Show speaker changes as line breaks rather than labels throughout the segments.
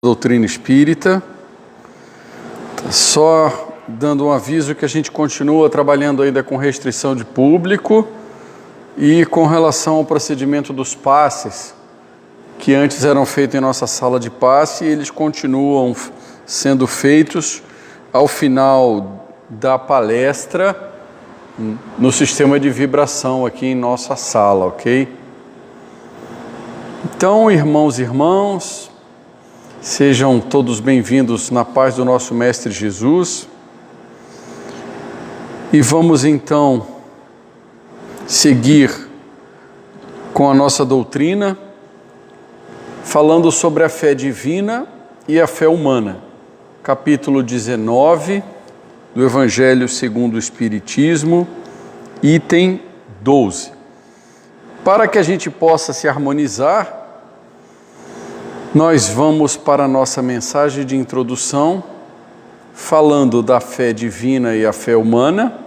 Doutrina Espírita. Só dando um aviso que a gente continua trabalhando ainda com restrição de público e com relação ao procedimento dos passes, que antes eram feitos em nossa sala de passe, e eles continuam sendo feitos ao final da palestra no sistema de vibração aqui em nossa sala, ok? Então, irmãos e irmãs, sejam todos bem-vindos na paz do nosso Mestre Jesus. E vamos então seguir com a nossa doutrina, falando sobre a fé divina e a fé humana. Capítulo 19 do Evangelho segundo o Espiritismo, item 12. Para que a gente possa se harmonizar, nós vamos para a nossa mensagem de introdução, falando da fé divina e a fé humana.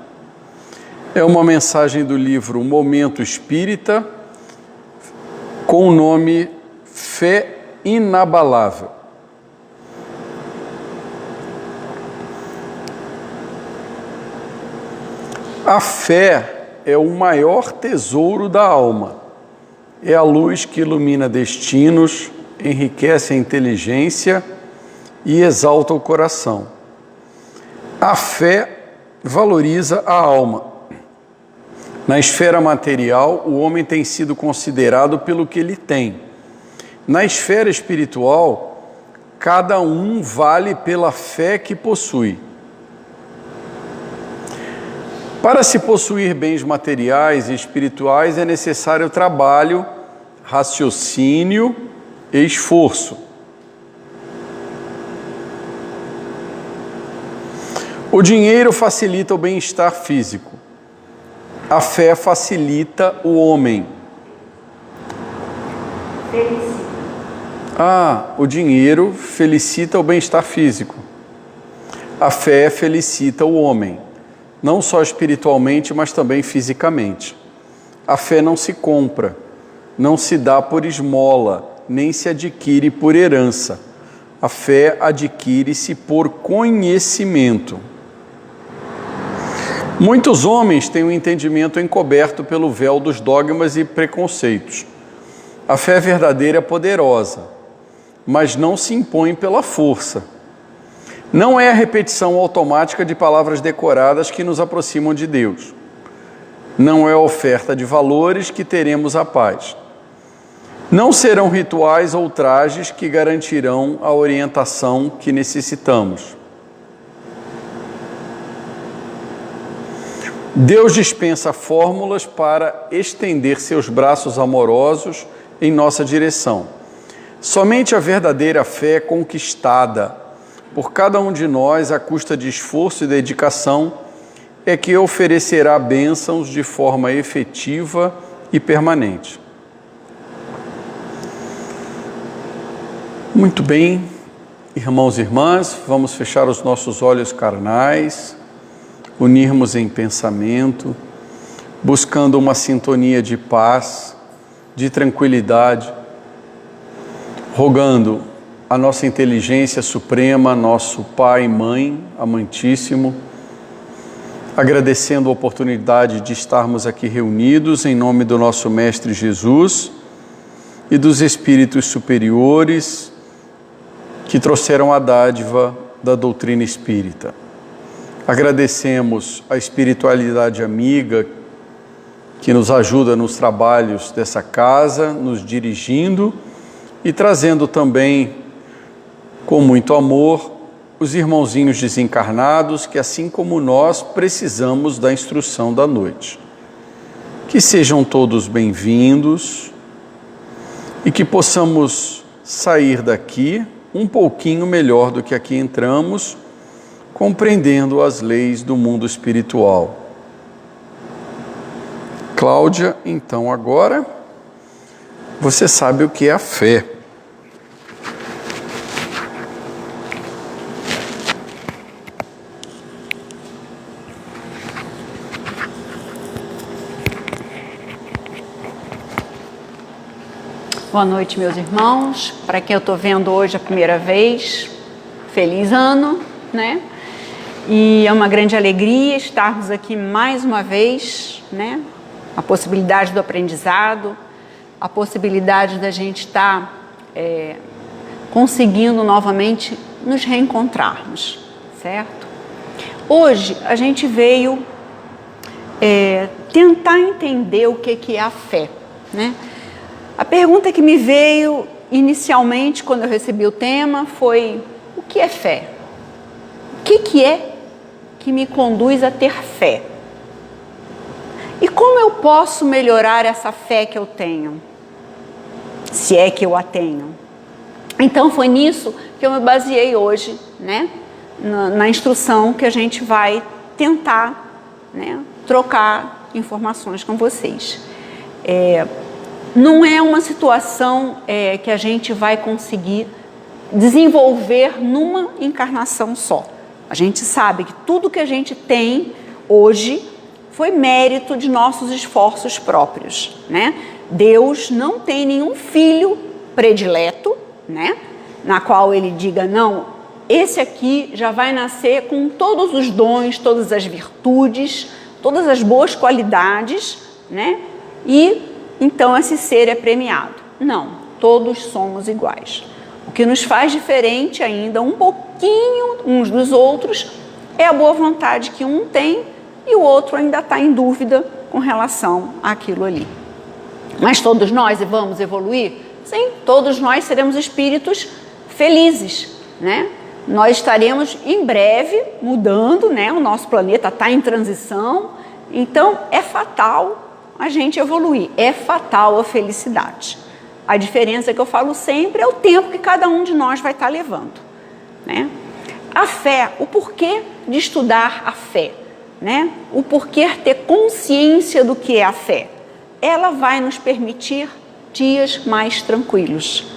É uma mensagem do livro Momento Espírita, com o nome Fé Inabalável. A fé é o maior tesouro da alma. É a luz que ilumina destinos, enriquece a inteligência e exalta o coração. A fé valoriza a alma. Na esfera material, o homem tem sido considerado pelo que ele tem. Na esfera espiritual, cada um vale pela fé que possui. Para se possuir bens materiais e espirituais, é necessário trabalho, raciocínio e esforço. O dinheiro facilita o bem-estar físico. A fé facilita o homem. O dinheiro felicita o bem-estar físico. A fé felicita o homem, não só espiritualmente, mas também fisicamente. A fé não se compra, não se dá por esmola, nem se adquire por herança. A fé adquire-se por conhecimento. Muitos homens têm um entendimento encoberto pelo véu dos dogmas e preconceitos. A fé verdadeira é poderosa, mas não se impõe pela força. Não é a repetição automática de palavras decoradas que nos aproximam de Deus. Não é a oferta de valores que teremos a paz. Não serão rituais ou trajes que garantirão a orientação que necessitamos. Deus dispensa fórmulas para estender seus braços amorosos em nossa direção. Somente a verdadeira fé conquistada por cada um de nós à custa de esforço e dedicação é que oferecerá bênçãos de forma efetiva e permanente. Muito bem, irmãos e irmãs, vamos fechar os nossos olhos carnais, unirmos em pensamento, buscando uma sintonia de paz, de tranquilidade, rogando a nossa inteligência suprema, nosso Pai e Mãe amantíssimo, agradecendo a oportunidade de estarmos aqui reunidos em nome do nosso Mestre Jesus e dos Espíritos superiores que trouxeram a dádiva da doutrina espírita. Agradecemos a espiritualidade amiga que nos ajuda nos trabalhos dessa casa, nos dirigindo e trazendo também, com muito amor, os irmãozinhos desencarnados que, assim como nós, precisamos da instrução da noite. Que sejam todos bem-vindos e que possamos sair daqui um pouquinho melhor do que aqui entramos, compreendendo as leis do mundo espiritual. Cláudia, então agora, você sabe o que é a fé.
Boa noite, meus irmãos. Para quem eu estou vendo hoje a primeira vez, feliz ano, né? E é uma grande alegria estarmos aqui mais uma vez, né? A possibilidade do aprendizado, a possibilidade da gente estar conseguindo novamente nos reencontrarmos, certo? Hoje a gente veio tentar entender o que é a fé, né? A pergunta que me veio inicialmente quando eu recebi o tema foi: o que é fé? O que é que me conduz a ter fé? E como eu posso melhorar essa fé que eu tenho? Se é que eu a tenho. Então foi nisso que eu me baseei hoje, né? Na instrução que a gente vai tentar, né, trocar informações com vocês. Não é uma situação que a gente vai conseguir desenvolver numa encarnação só. A gente sabe que tudo que a gente tem hoje foi mérito de nossos esforços próprios, né? Deus não tem nenhum filho predileto, né? Na qual ele diga, não, esse aqui já vai nascer com todos os dons, todas as virtudes, todas as boas qualidades, né? E então esse ser é premiado. Não, todos somos iguais. O que nos faz diferente ainda um pouquinho uns dos outros é a boa vontade que um tem e o outro ainda está em dúvida com relação àquilo ali. Mas todos nós vamos evoluir? Sim, todos nós seremos espíritos felizes, né? Nós estaremos em breve mudando, né? O nosso planeta está em transição, então é fatal a gente evoluir, é fatal a felicidade. A diferença que eu falo sempre é o tempo que cada um de nós vai estar levando, né? A fé, o porquê de estudar a fé, né? O porquê ter consciência do que é a fé. Ela vai nos permitir dias mais tranquilos.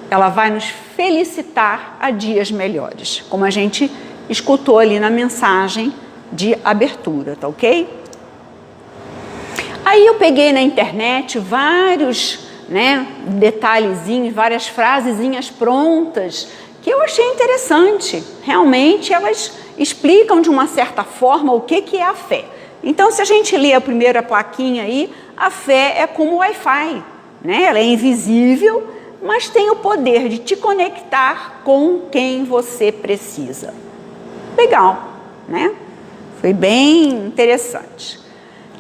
Ela vai nos felicitar a dias melhores, como a gente escutou ali na mensagem de abertura, tá ok? Aí eu peguei na internet vários, né, detalhezinhos, várias frasezinhas prontas que eu achei interessante. Realmente elas explicam de uma certa forma o que é a fé. Então, se a gente ler a primeira plaquinha aí, a fé é como o Wi-Fi, né? Ela é invisível, mas tem o poder de te conectar com quem você precisa. Legal, né? Foi bem interessante.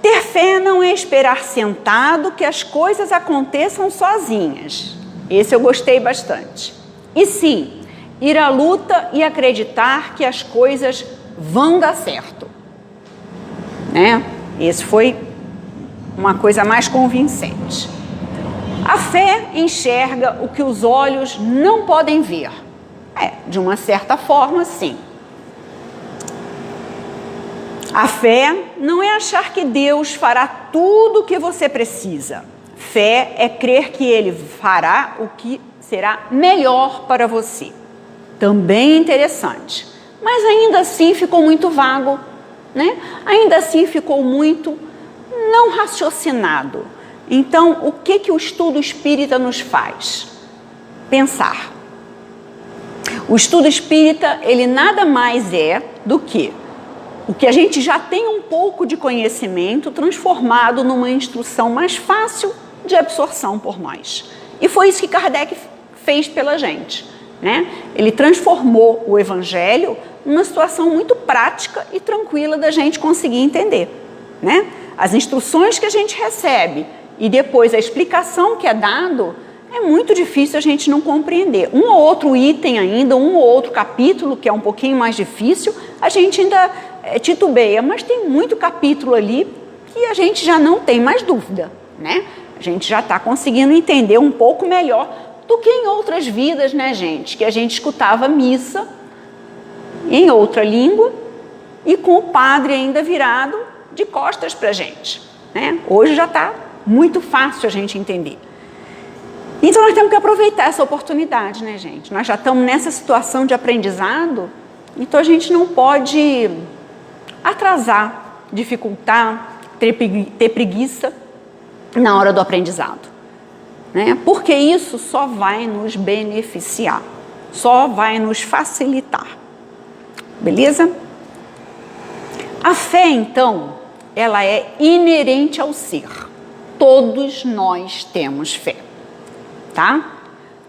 Ter fé não é esperar sentado que as coisas aconteçam sozinhas. Esse eu gostei bastante. E sim, ir à luta e acreditar que as coisas vão dar certo, né? Esse foi uma coisa mais convincente. A fé enxerga o que os olhos não podem ver. De uma certa forma, sim. A fé não é achar que Deus fará tudo o que você precisa. Fé é crer que Ele fará o que será melhor para você. Também interessante. Mas ainda assim ficou muito vago, né? Ainda assim ficou muito não raciocinado. Então, o que o estudo espírita nos faz? Pensar. O estudo espírita, ele nada mais é do que o que a gente já tem um pouco de conhecimento transformado numa instrução mais fácil de absorção por nós. E foi isso que Kardec fez pela gente, né? Ele transformou o Evangelho numa situação muito prática e tranquila da gente conseguir entender, né? As instruções que a gente recebe e depois a explicação que é dado, é muito difícil a gente não compreender. Um ou outro item ainda, um ou outro capítulo que é um pouquinho mais difícil, a gente ainda titubeia, mas tem muito capítulo ali que a gente já não tem mais dúvida, né? A gente já está conseguindo entender um pouco melhor do que em outras vidas, né, gente? Que a gente escutava missa em outra língua e com o padre ainda virado de costas para a gente, né? Hoje já está muito fácil a gente entender. Então nós temos que aproveitar essa oportunidade, né, gente? Nós já estamos nessa situação de aprendizado, então a gente não pode atrasar, dificultar, ter preguiça na hora do aprendizado. né? Porque isso só vai nos beneficiar, só vai nos facilitar. Beleza? A fé, então, ela é inerente ao ser. Todos nós temos fé, tá?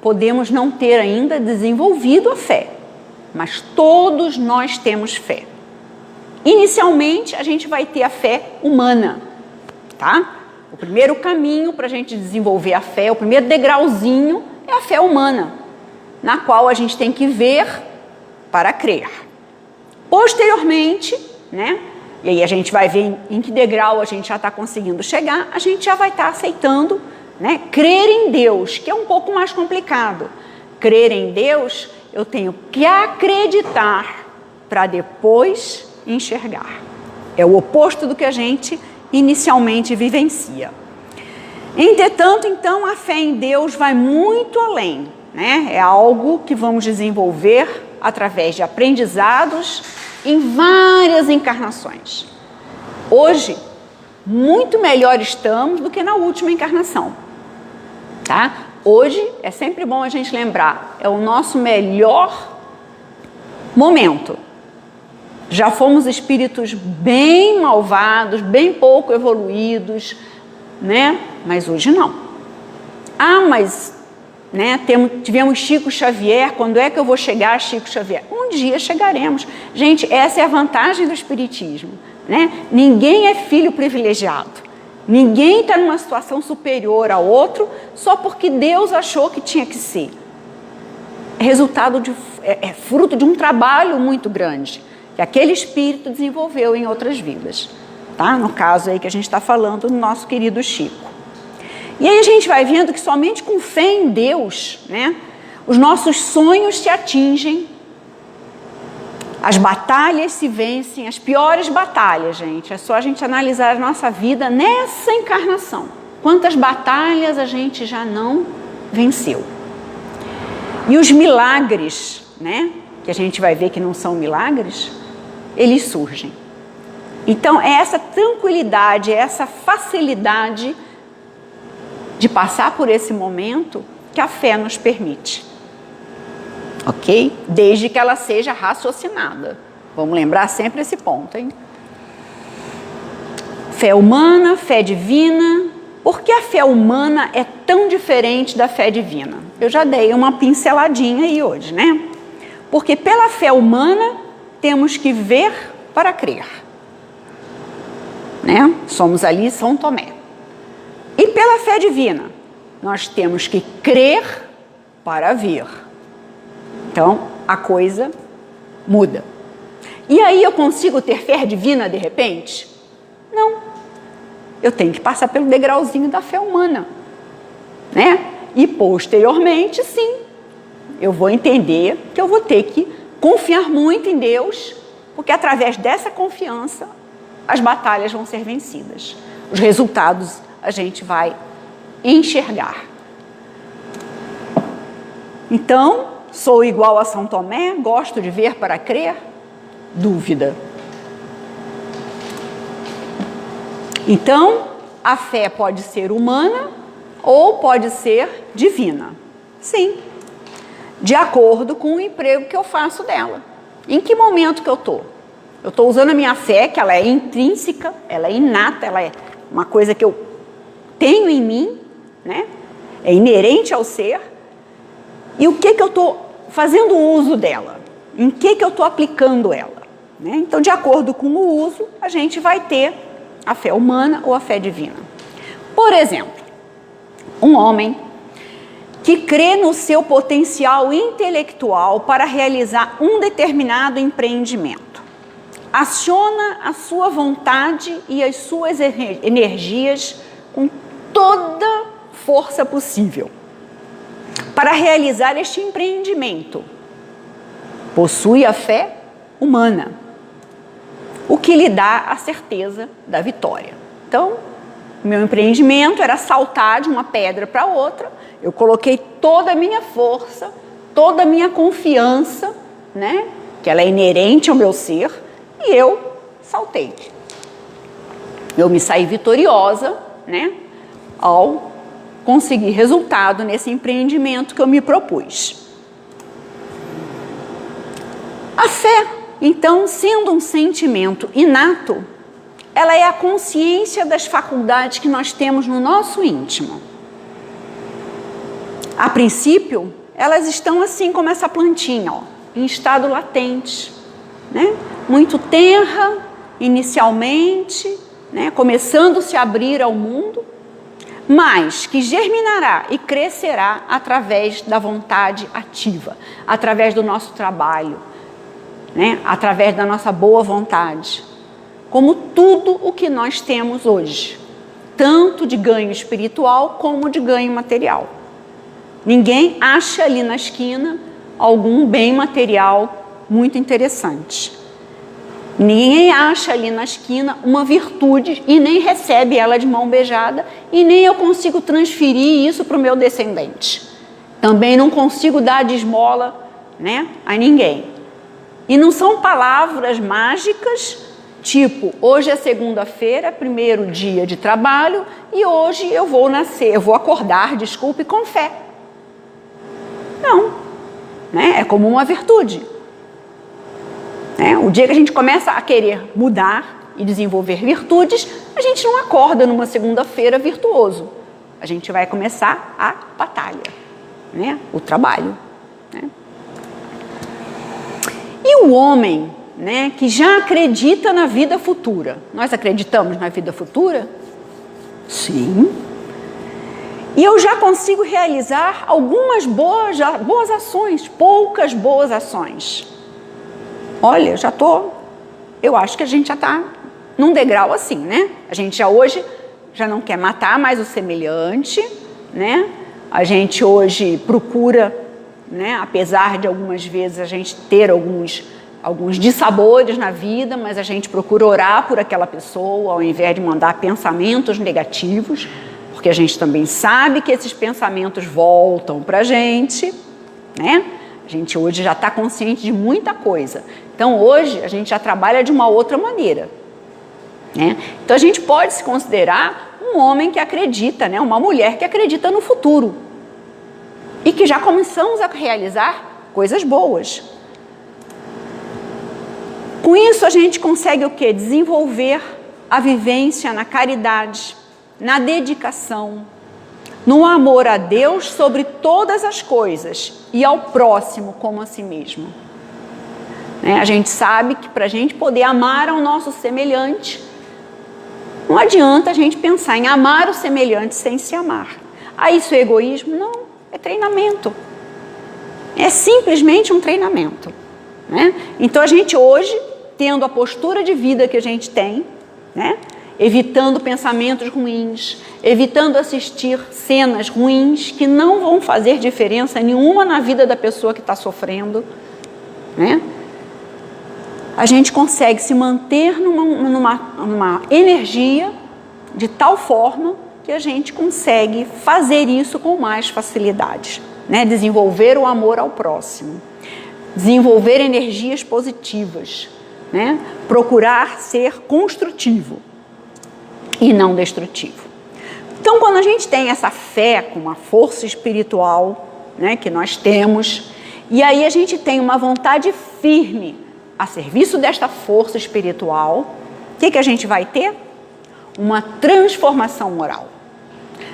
Podemos não ter ainda desenvolvido a fé, mas todos nós temos fé. Inicialmente, a gente vai ter a fé humana, tá? O primeiro caminho para a gente desenvolver a fé, o primeiro degrauzinho é a fé humana, na qual a gente tem que ver para crer. Posteriormente, né? E aí a gente vai ver em que degrau a gente já está conseguindo chegar, a gente já vai estar aceitando, né? Crer em Deus, que é um pouco mais complicado. Crer em Deus, eu tenho que acreditar para depois enxergar. É o oposto do que a gente inicialmente vivencia. Entretanto, então, a fé em Deus vai muito além, né? É algo que vamos desenvolver através de aprendizados em várias encarnações. Hoje, muito melhor estamos do que na última encarnação, tá? Hoje, é sempre bom a gente lembrar, é o nosso melhor momento. Já fomos espíritos bem malvados, bem pouco evoluídos, né? Mas hoje não. Mas, né, tivemos Chico Xavier, quando é que eu vou chegar a Chico Xavier? Um dia chegaremos. Gente, essa é a vantagem do espiritismo, né? Ninguém é filho privilegiado. Ninguém está numa situação superior a outro só porque Deus achou que tinha que ser. É fruto de um trabalho muito grande que aquele espírito desenvolveu em outras vidas, tá? No caso aí que a gente está falando do nosso querido Chico. E aí a gente vai vendo que somente com fé em Deus, né, os nossos sonhos se atingem, as batalhas se vencem, as piores batalhas, gente. É só a gente analisar a nossa vida nessa encarnação. Quantas batalhas a gente já não venceu. E os milagres, né, que a gente vai ver que não são milagres, eles surgem. Então, é essa tranquilidade, é essa facilidade de passar por esse momento que a fé nos permite. Ok? Desde que ela seja raciocinada. Vamos lembrar sempre esse ponto, hein? Fé humana, fé divina. Por que a fé humana é tão diferente da fé divina? Eu já dei uma pinceladinha aí hoje, né? Porque pela fé humana temos que ver para crer, né? Somos ali São Tomé. E pela fé divina, nós temos que crer para ver. Então, a coisa muda. E aí eu consigo ter fé divina de repente? Não. Eu tenho que passar pelo degrauzinho da fé humana, né? E posteriormente, sim, eu vou entender que eu vou ter que confiar muito em Deus, porque através dessa confiança as batalhas vão ser vencidas. Os resultados a gente vai enxergar. Então, sou igual a São Tomé, gosto de ver para crer? Dúvida. Então, a fé pode ser humana ou pode ser divina. Sim, de acordo com o emprego que eu faço dela. Em que momento que eu estou? Eu estou usando a minha fé, que ela é intrínseca, ela é inata, ela é uma coisa que eu tenho em mim, né? É inerente ao ser. E o que eu estou fazendo uso dela? Em que eu estou aplicando ela? Né? Então, de acordo com o uso, a gente vai ter a fé humana ou a fé divina. Por exemplo, um homem que crê no seu potencial intelectual para realizar um determinado empreendimento, aciona a sua vontade e as suas energias com toda força possível para realizar este empreendimento. Possui a fé humana, o que lhe dá a certeza da vitória. Então, meu empreendimento era saltar de uma pedra para outra. Eu coloquei toda a minha força, toda a minha confiança, né, que ela é inerente ao meu ser, e eu saltei. Eu me saí vitoriosa, né, ao conseguir resultado nesse empreendimento que eu me propus. A fé, então, sendo um sentimento inato, ela é a consciência das faculdades que nós temos no nosso íntimo. A princípio, elas estão assim como essa plantinha, ó, em estado latente, né? Muito tenra inicialmente, né? Começando a se abrir ao mundo, mas que germinará e crescerá através da vontade ativa, através do nosso trabalho, né? Através da nossa boa vontade, como tudo o que nós temos hoje, tanto de ganho espiritual como de ganho material. Ninguém acha ali na esquina algum bem material muito interessante. Ninguém acha ali na esquina uma virtude e nem recebe ela de mão beijada, e nem eu consigo transferir isso para o meu descendente. Também não consigo dar de esmola, né, a ninguém. E não são palavras mágicas, tipo, hoje é segunda-feira, primeiro dia de trabalho, e hoje eu vou acordar, desculpe, com fé. Não, né? É como uma virtude. Né? O dia que a gente começa a querer mudar e desenvolver virtudes, a gente não acorda numa segunda-feira virtuoso. A gente vai começar a batalha, né? O trabalho. Né? E o homem, né, que já acredita na vida futura. Nós acreditamos na vida futura? Sim. E eu já consigo realizar algumas boas ações, poucas boas ações. Olha, eu acho que a gente já está num degrau assim, né? A gente hoje já não quer matar mais o semelhante, né? A gente hoje procura, né, apesar de algumas vezes a gente ter alguns dissabores na vida, mas a gente procura orar por aquela pessoa ao invés de mandar pensamentos negativos, porque a gente também sabe que esses pensamentos voltam para a gente, né? A gente hoje já está consciente de muita coisa. Então, hoje, a gente já trabalha de uma outra maneira, né? Então, a gente pode se considerar um homem que acredita, né? Uma mulher que acredita no futuro. E que já começamos a realizar coisas boas. Com isso, a gente consegue o quê? Desenvolver a vivência na caridade, na dedicação, no amor a Deus sobre todas as coisas e ao próximo como a si mesmo. A gente sabe que para a gente poder amar ao nosso semelhante, não adianta a gente pensar em amar o semelhante sem se amar. Isso é egoísmo? Não, é treinamento. É simplesmente um treinamento. Né? Então a gente hoje, tendo a postura de vida que a gente tem, né? Evitando pensamentos ruins, evitando assistir cenas ruins que não vão fazer diferença nenhuma na vida da pessoa que está sofrendo, né? A gente consegue se manter numa energia de tal forma que a gente consegue fazer isso com mais facilidade, né? Desenvolver o amor ao próximo, desenvolver energias positivas, né? Procurar ser construtivo e não destrutivo. Então, quando a gente tem essa fé com uma força espiritual, né, que nós temos, e aí a gente tem uma vontade firme a serviço desta força espiritual, o que a gente vai ter? Uma transformação moral.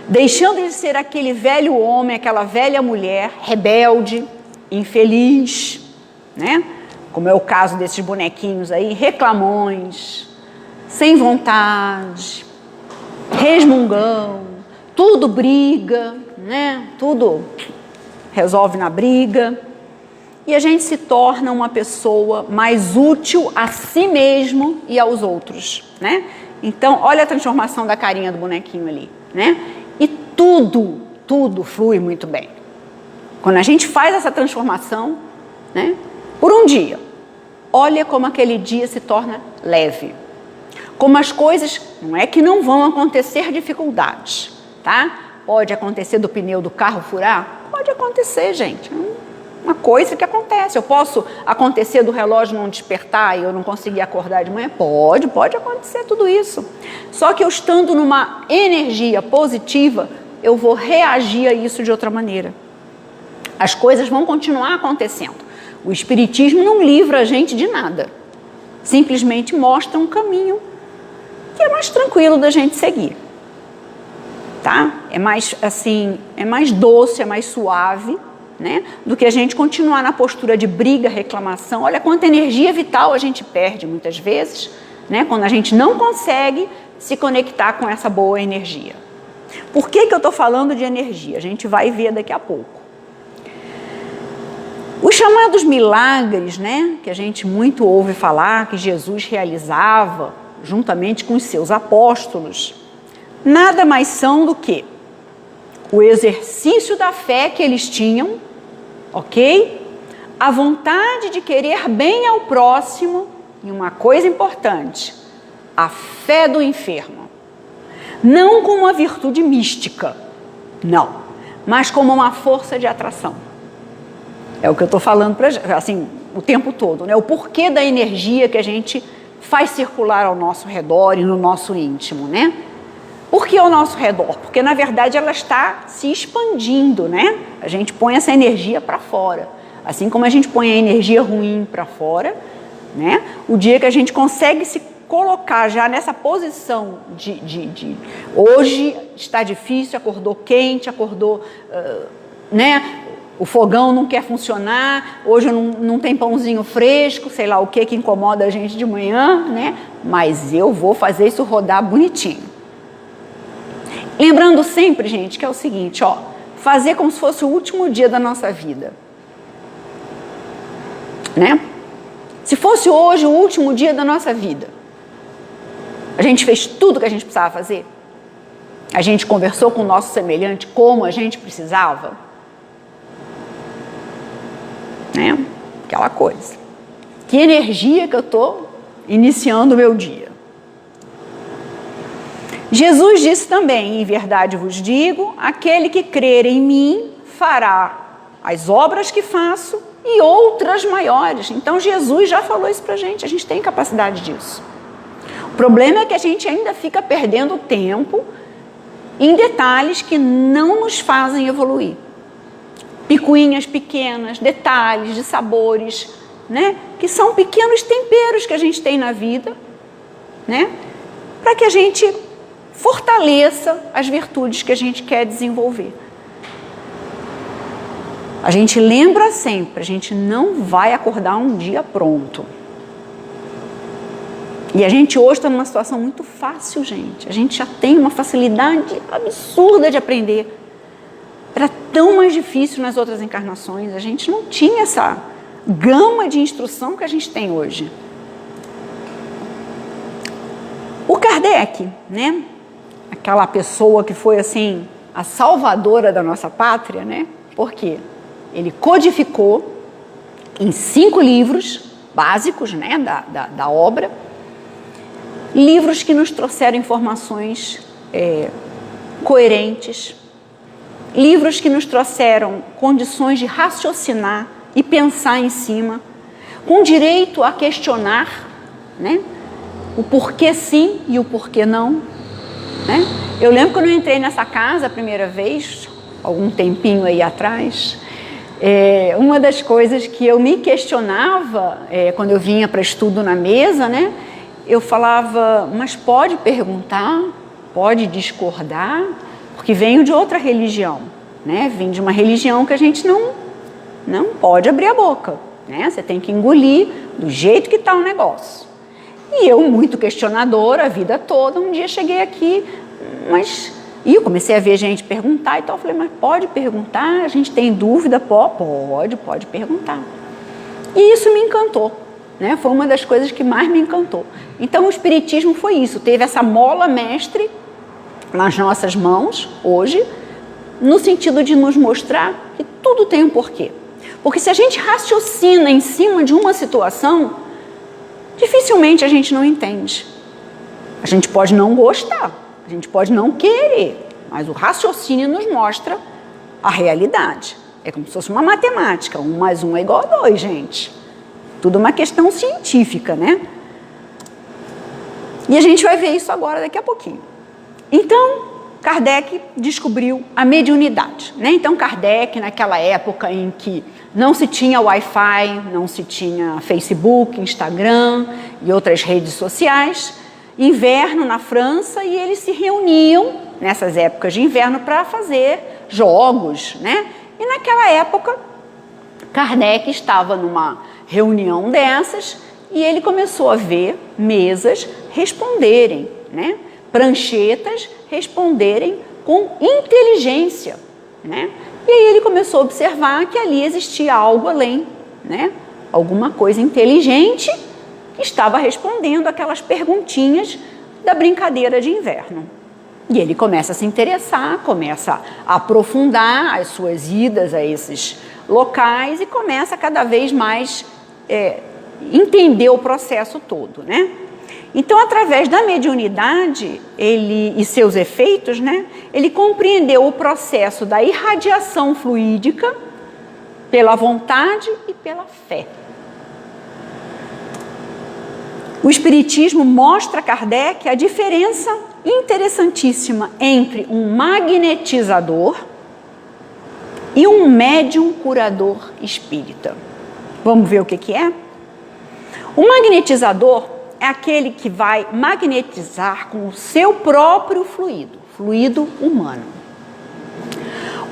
Deixando de ser aquele velho homem, aquela velha mulher rebelde, infeliz, né? Como é o caso desses bonequinhos aí, reclamões, sem vontade, resmungão, tudo briga, né? Tudo resolve na briga. E a gente se torna uma pessoa mais útil a si mesmo e aos outros, né? Então, olha a transformação da carinha do bonequinho ali, né? E tudo flui muito bem. Quando a gente faz essa transformação, né? Por um dia, olha como aquele dia se torna leve. Como as coisas, não é que não vão acontecer dificuldades, tá? Pode acontecer do pneu do carro furar? Pode acontecer, gente. Uma coisa que acontece. Eu posso acontecer do relógio não despertar e eu não conseguir acordar de manhã? Pode acontecer tudo isso. Só que eu estando numa energia positiva, eu vou reagir a isso de outra maneira. As coisas vão continuar acontecendo. O Espiritismo não livra a gente de nada. Simplesmente mostra um caminho que é mais tranquilo da gente seguir. Tá? É mais assim, é mais doce, é mais suave, né? Do que a gente continuar na postura de briga, reclamação. Olha quanta energia vital a gente perde muitas vezes, né? Quando a gente não consegue se conectar com essa boa energia. Por que eu estou falando de energia? A gente vai ver daqui a pouco. Os chamados milagres, né, que a gente muito ouve falar, que Jesus realizava juntamente com os seus apóstolos, nada mais são do que o exercício da fé que eles tinham, ok? A vontade de querer bem ao próximo e uma coisa importante, a fé do enfermo. Não como uma virtude mística, não, mas como uma força de atração. É o que eu estou falando assim, o tempo todo, né? O porquê da energia que a gente faz circular ao nosso redor e no nosso íntimo, né? Por que ao nosso redor? Porque, na verdade, ela está se expandindo, né? A gente põe essa energia para fora. Assim como a gente põe a energia ruim para fora, né? O dia que a gente consegue se colocar já nessa posição de hoje está difícil, acordou quente, acordou, né? O fogão não quer funcionar, hoje não tem pãozinho fresco, sei lá o que incomoda a gente de manhã, né? Mas eu vou fazer isso rodar bonitinho. Lembrando sempre, gente, que é o seguinte, ó, fazer como se fosse o último dia da nossa vida, né? Se fosse hoje o último dia da nossa vida, a gente fez tudo que a gente precisava fazer? A gente conversou com o nosso semelhante como a gente precisava? Né? Aquela coisa. Que energia que eu estou iniciando o meu dia. Jesus disse também, em verdade vos digo, aquele que crer em mim fará as obras que faço e outras maiores. Então Jesus já falou isso pra gente, a gente tem capacidade disso. O problema é que a gente ainda fica perdendo tempo em detalhes que não nos fazem evoluir. Picuinhas pequenas, detalhes de sabores, né? Que são pequenos temperos que a gente tem na vida, né? Para que a gente fortaleça as virtudes que a gente quer desenvolver. A gente lembra sempre, a gente não vai acordar um dia pronto. E a gente hoje está numa situação muito fácil, gente. A gente já tem uma facilidade absurda de aprender. Era tão mais difícil nas outras encarnações. A gente não tinha essa gama de instrução que a gente tem hoje. O Kardec, né? Aquela pessoa que foi assim a salvadora da nossa pátria, né? Por quê? Ele codificou em 5 livros básicos, né? da obra, livros que nos trouxeram informações coerentes, livros que nos trouxeram condições de raciocinar e pensar em cima, com direito a questionar, né? O porquê sim e o porquê não, né? Eu lembro quando eu entrei nessa casa a primeira vez, algum tempinho aí atrás, uma das coisas que eu me questionava quando eu vinha para estudo na mesa, né? Eu falava, mas pode perguntar, pode discordar, porque venho de outra religião, né? Vim de uma religião que a gente não pode abrir a boca, né? Você tem que engolir do jeito que está o negócio. E eu, muito questionadora a vida toda, um dia cheguei aqui, e eu comecei a ver gente perguntar e tal. Eu falei, mas pode perguntar? A gente tem dúvida? Pode perguntar. E isso me encantou, né? Foi uma das coisas que mais me encantou. Então o Espiritismo foi isso, teve essa mola mestre nas nossas mãos, hoje, no sentido de nos mostrar que tudo tem um porquê. Porque se a gente raciocina em cima de uma situação, dificilmente a gente não entende. A gente pode não gostar, a gente pode não querer, mas o raciocínio nos mostra a realidade. É como se fosse uma matemática, 1 mais 1 é igual a 2, gente. Tudo uma questão científica, né? E a gente vai ver isso agora daqui a pouquinho. Então, Kardec descobriu a mediunidade, né? Então Kardec, naquela época em que não se tinha Wi-Fi, não se tinha Facebook, Instagram e outras redes sociais, inverno na França, e eles se reuniam nessas épocas de inverno para fazer jogos, né? E naquela época Kardec estava numa reunião dessas e ele começou a ver mesas responderem, né? Pranchetas responderem com inteligência, né? E aí ele começou a observar que ali existia algo além, né? Alguma coisa inteligente que estava respondendo aquelas perguntinhas da brincadeira de inverno. E ele começa a se interessar, começa a aprofundar as suas idas a esses locais e começa cada vez mais entender o processo todo, né? Então, através da mediunidade e seus efeitos, né, ele compreendeu o processo da irradiação fluídica pela vontade e pela fé. O Espiritismo mostra a Kardec a diferença interessantíssima entre um magnetizador e um médium curador espírita. Vamos ver o que é? O magnetizador é aquele que vai magnetizar com o seu próprio fluido humano.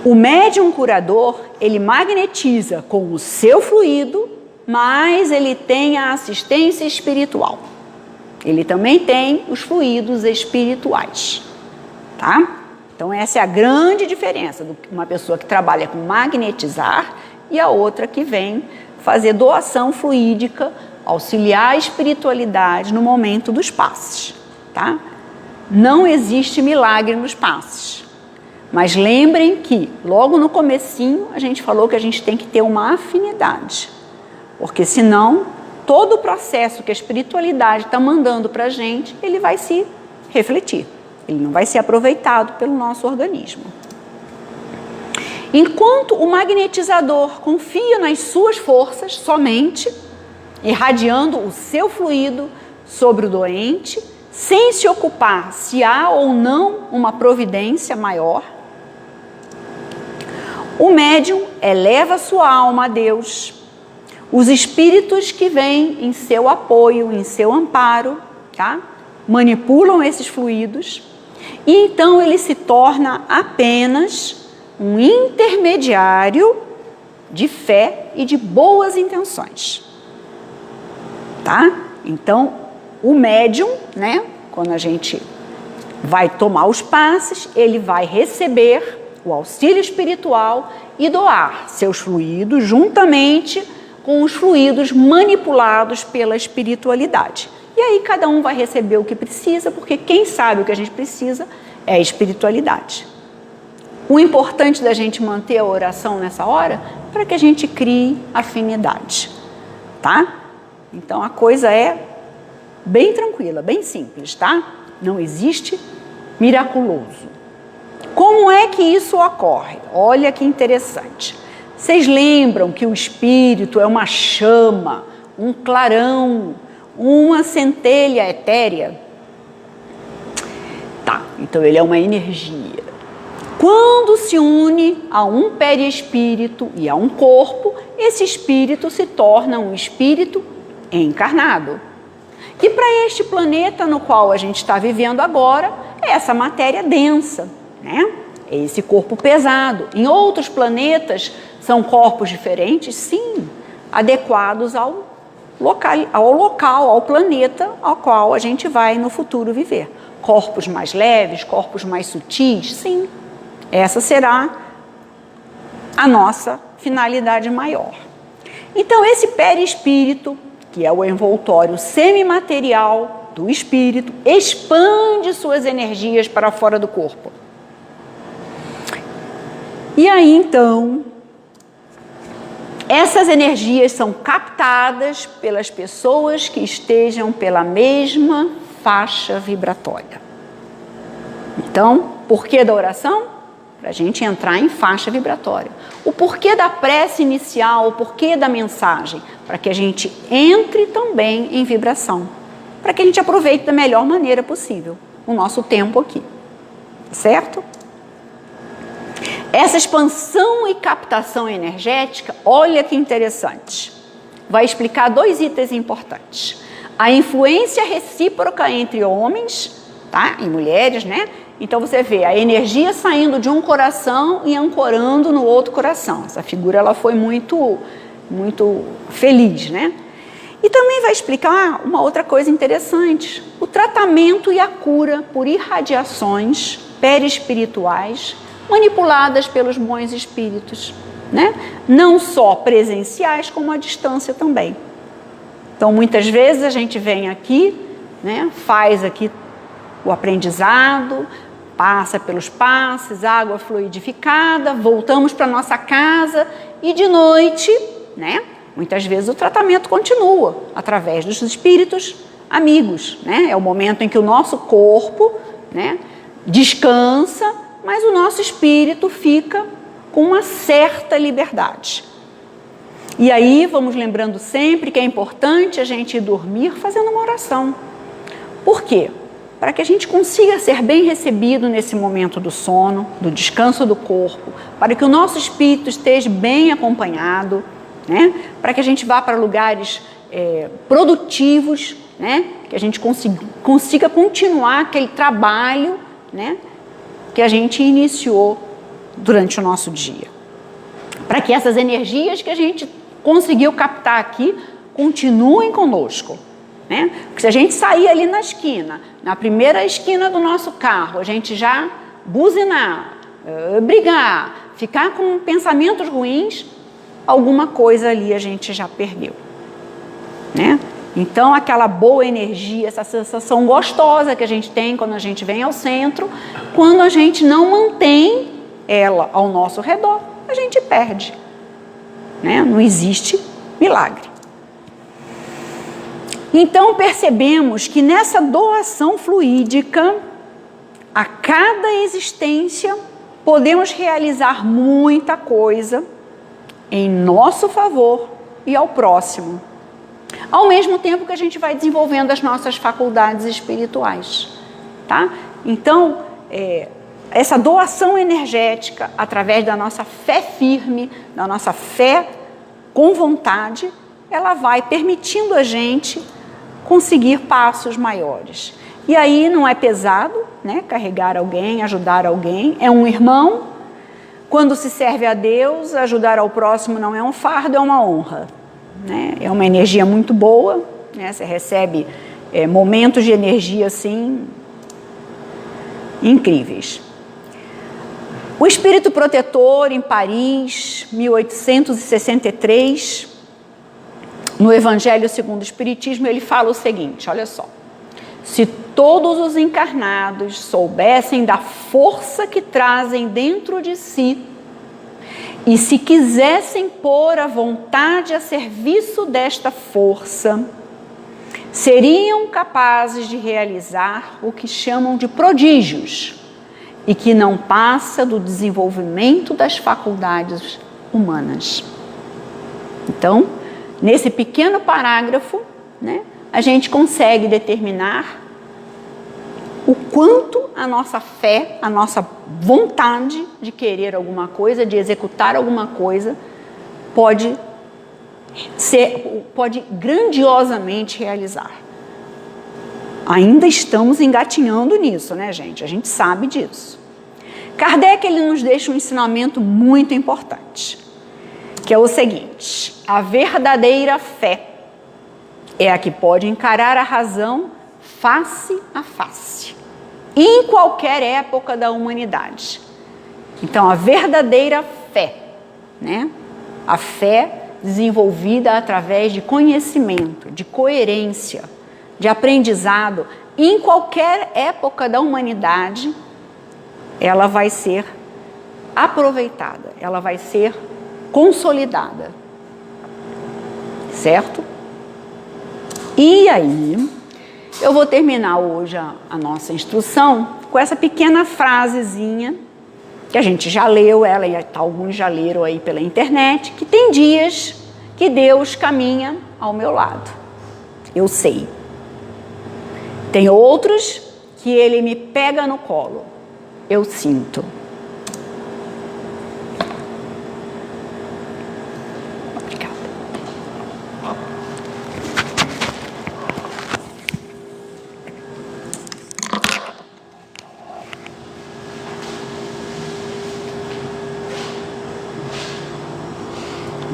O médium curador, ele magnetiza com o seu fluido, mas ele tem a assistência espiritual. Ele também tem os fluidos espirituais, tá? Então essa é a grande diferença de uma pessoa que trabalha com magnetizar e a outra que vem fazer doação fluídica, auxiliar a espiritualidade no momento dos passes, tá? Não existe milagre nos passes. Mas lembrem que, logo no comecinho, a gente falou que a gente tem que ter uma afinidade. Porque senão, todo o processo que a espiritualidade está mandando para a gente, ele vai se refletir. Ele não vai ser aproveitado pelo nosso organismo. Enquanto o magnetizador confia nas suas forças somente, irradiando o seu fluido sobre o doente, sem se ocupar se há ou não uma providência maior, o médium eleva sua alma a Deus, os espíritos que vêm em seu apoio, em seu amparo, tá? Manipulam esses fluidos, e então ele se torna apenas um intermediário de fé e de boas intenções. Tá? Então, o médium, né, quando a gente vai tomar os passes, ele vai receber o auxílio espiritual e doar seus fluidos juntamente com os fluidos manipulados pela espiritualidade. E aí cada um vai receber o que precisa, porque quem sabe o que a gente precisa é a espiritualidade. O importante da gente manter a oração nessa hora é para que a gente crie afinidade, tá? Então a coisa é bem tranquila, bem simples, tá? Não existe miraculoso. Como é que isso ocorre? Olha que interessante. Vocês lembram que o espírito é uma chama, um clarão, uma centelha etérea? Tá, então ele é uma energia. Quando se une a um perispírito e a um corpo, esse espírito se torna um espírito encarnado. E para este planeta no qual a gente está vivendo agora, é essa matéria densa, né? É esse corpo pesado. Em outros planetas, são corpos diferentes, sim, adequados ao local, ao planeta ao qual a gente vai no futuro viver. Corpos mais leves, corpos mais sutis, sim. Essa será a nossa finalidade maior. Então, esse perispírito, que é o envoltório semimaterial do espírito, expande suas energias para fora do corpo. E aí, então, essas energias são captadas pelas pessoas que estejam pela mesma faixa vibratória. Então, porquê da oração? Para a gente entrar em faixa vibratória. O porquê da prece inicial, o porquê da mensagem? Para que a gente entre também em vibração. Para que a gente aproveite da melhor maneira possível o nosso tempo aqui. certo? Essa expansão e captação energética, olha que interessante, vai explicar 2 itens importantes. A influência recíproca entre homens, tá? E mulheres, né? Então você vê a energia saindo de um coração e ancorando no outro coração. Essa figura ela foi muito feliz, né? E também vai explicar uma outra coisa interessante: o tratamento e a cura por irradiações perispirituais manipuladas pelos bons espíritos, né? Não só presenciais, como à distância também. Então, muitas vezes a gente vem aqui, né? Faz aqui o aprendizado, passa pelos passes, água fluidificada, voltamos para nossa casa e de noite, né? Muitas vezes o tratamento continua através dos espíritos amigos, né? É o momento em que o nosso corpo, né, descansa, mas o nosso espírito fica com uma certa liberdade. E aí vamos lembrando sempre que é importante a gente ir dormir fazendo uma oração. Por quê? Para que a gente consiga ser bem recebido nesse momento do sono, do descanso do corpo, para que o nosso espírito esteja bem acompanhado, né? Para que a gente vá para lugares produtivos, né? Que a gente consiga continuar aquele trabalho, né, que a gente iniciou durante o nosso dia. Para que essas energias que a gente conseguiu captar aqui continuem conosco, né? Porque se a gente sair ali na esquina, na primeira esquina do nosso carro, a gente já buzinar, brigar, ficar com pensamentos ruins, alguma coisa ali a gente já perdeu, né? Então, aquela boa energia, essa sensação gostosa que a gente tem quando a gente vem ao centro, quando a gente não mantém ela ao nosso redor, a gente perde, né? Não existe milagre. Então, percebemos que nessa doação fluídica, a cada existência, podemos realizar muita coisa em nosso favor e ao próximo, ao mesmo tempo que a gente vai desenvolvendo as nossas faculdades espirituais, tá? Então, essa doação energética, através da nossa fé firme, da nossa fé com vontade, ela vai permitindo a gente conseguir passos maiores. E aí não é pesado, né? Carregar alguém, ajudar alguém, é um irmão. Quando se serve a Deus, ajudar ao próximo não é um fardo, é uma honra, né? É uma energia muito boa, né? Você recebe momentos de energia assim incríveis. O espírito protetor em Paris, 1863, no Evangelho segundo o Espiritismo, ele fala o seguinte, olha só: se todos os encarnados soubessem da força que trazem dentro de si e se quisessem pôr a vontade a serviço desta força, seriam capazes de realizar o que chamam de prodígios e que não passa do desenvolvimento das faculdades humanas. Então, nesse pequeno parágrafo, né, a gente consegue determinar o quanto a nossa fé, a nossa vontade de querer alguma coisa, de executar alguma coisa, pode grandiosamente realizar. Ainda estamos engatinhando nisso, né, gente? A gente sabe disso. Kardec, ele nos deixa um ensinamento muito importante, que é o seguinte: a verdadeira fé é a que pode encarar a razão face a face, em qualquer época da humanidade. Então, a verdadeira fé, né? A fé desenvolvida através de conhecimento, de coerência, de aprendizado, em qualquer época da humanidade, ela vai ser aproveitada, ela vai ser consolidada, certo? E aí, eu vou terminar hoje a nossa instrução com essa pequena frasezinha, que a gente já leu ela, e alguns já leram aí pela internet, que tem dias que Deus caminha ao meu lado, eu sei. Tem outros que Ele me pega no colo, eu sinto. Obrigada.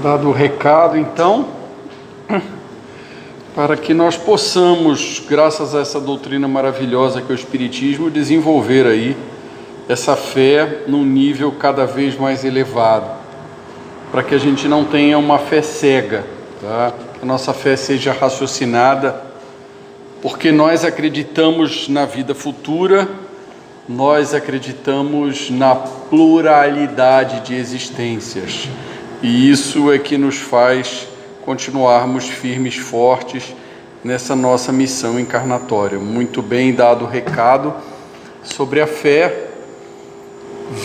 Dado o recado, então, para que nós possamos, graças a essa doutrina maravilhosa que é o Espiritismo, desenvolver aí essa fé num nível cada vez mais elevado, para que a gente não tenha uma fé cega, tá? Que a nossa fé seja raciocinada, porque nós acreditamos na vida futura, nós acreditamos na pluralidade de existências, e isso é que nos faz continuarmos firmes, fortes nessa nossa missão encarnatória. Muito bem dado o recado sobre a fé.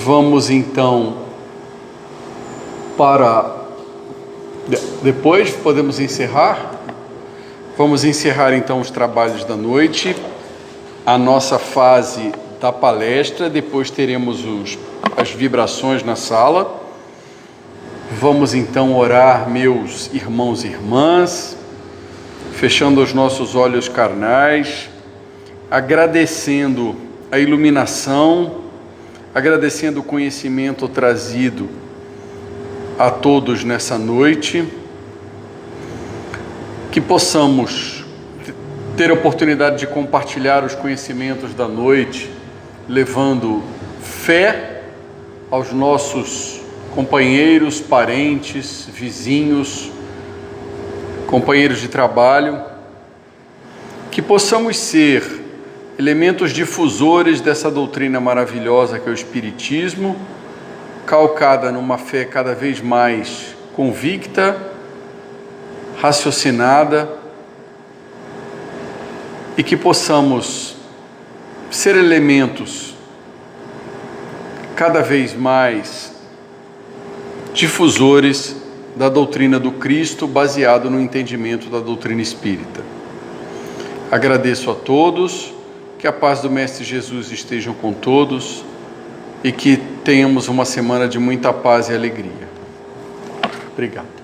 Vamos então para... Depois podemos encerrar? Vamos encerrar então os trabalhos da noite, a nossa fase da palestra, depois teremos as vibrações na sala. Vamos então orar, meus irmãos e irmãs, fechando os nossos olhos carnais, agradecendo a iluminação, agradecendo o conhecimento trazido a todos nessa noite, que possamos ter a oportunidade de compartilhar os conhecimentos da noite, levando fé aos nossos companheiros, parentes, vizinhos, companheiros de trabalho, que possamos ser elementos difusores dessa doutrina maravilhosa que é o Espiritismo, calcada numa fé cada vez mais convicta, raciocinada, e que possamos ser elementos cada vez mais difusores da doutrina do Cristo, baseado no entendimento da doutrina espírita. Agradeço a todos, que a paz do Mestre Jesus esteja com todos e que tenhamos uma semana de muita paz e alegria. Obrigado.